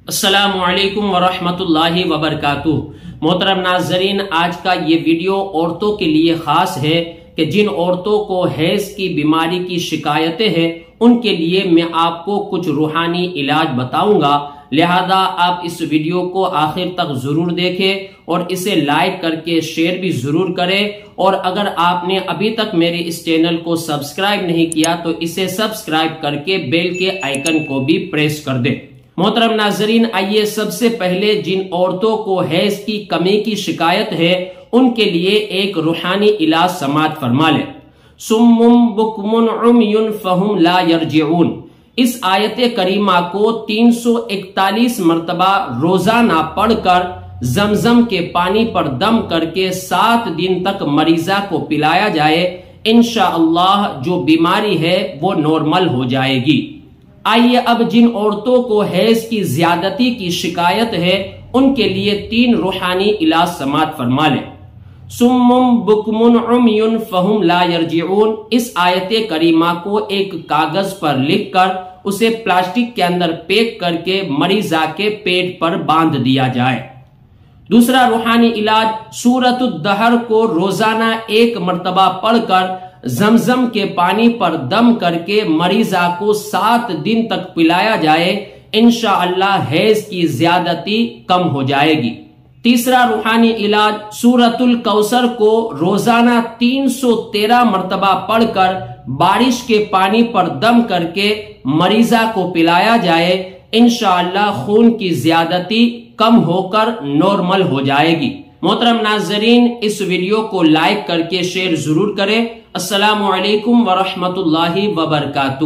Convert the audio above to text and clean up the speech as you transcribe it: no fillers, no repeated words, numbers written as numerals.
السلام علیکم ورحمۃ اللہ وبرکاتہ۔ محترم ناظرین، آج کا یہ ویڈیو عورتوں کے لیے خاص ہے کہ جن عورتوں کو حیض کی بیماری کی شکایتیں ہیں ان کے لیے میں آپ کو کچھ روحانی علاج بتاؤں گا، لہذا آپ اس ویڈیو کو آخر تک ضرور دیکھیں اور اسے لائک کر کے شیئر بھی ضرور کریں، اور اگر آپ نے ابھی تک میرے اس چینل کو سبسکرائب نہیں کیا تو اسے سبسکرائب کر کے بیل کے آئیکن کو بھی پریس کر دیں۔ محترم ناظرین، آئیے سب سے پہلے جن عورتوں کو حیض کی کمی کی شکایت ہے ان کے لیے ایک روحانی علاج سماعت فرما لیں۔ سم بکم عمی فہم لا یرجعون، اس آیت کریمہ کو 341 مرتبہ روزانہ پڑھ کر زمزم کے پانی پر دم کر کے 7 دن تک مریضہ کو پلایا جائے، انشاءاللہ جو بیماری ہے وہ نارمل ہو جائے گی۔ آئیے اب جن عورتوں کو حیض کی زیادتی کی شکایت ہے ان کے لیے 3 روحانی علاج سماعت فرما لیں۔ سم بکم عمی فہم لا یرجعون، اس آیت کریمہ کو ایک کاغذ پر لکھ کر اسے پلاسٹک کے اندر پیک کر کے مریضہ کے پیٹ پر باندھ دیا جائے۔ دوسرا روحانی علاج، سورۃ الدہر کو روزانہ 1 مرتبہ پڑھ کر زمزم کے پانی پر دم کر کے مریضہ کو 7 دن تک پلایا جائے، انشاءاللہ حیض کی زیادتی کم ہو جائے گی۔ تیسرا روحانی علاج، سورۃ الکوثر کو روزانہ 313 مرتبہ پڑھ کر بارش کے پانی پر دم کر کے مریضہ کو پلایا جائے، انشاءاللہ خون کی زیادتی کم ہو کر نارمل ہو جائے گی۔ محترم ناظرین، اس ویڈیو کو لائک کر کے شیئر ضرور کریں۔ السلام علیکم ورحمۃ اللہ وبرکاتہ۔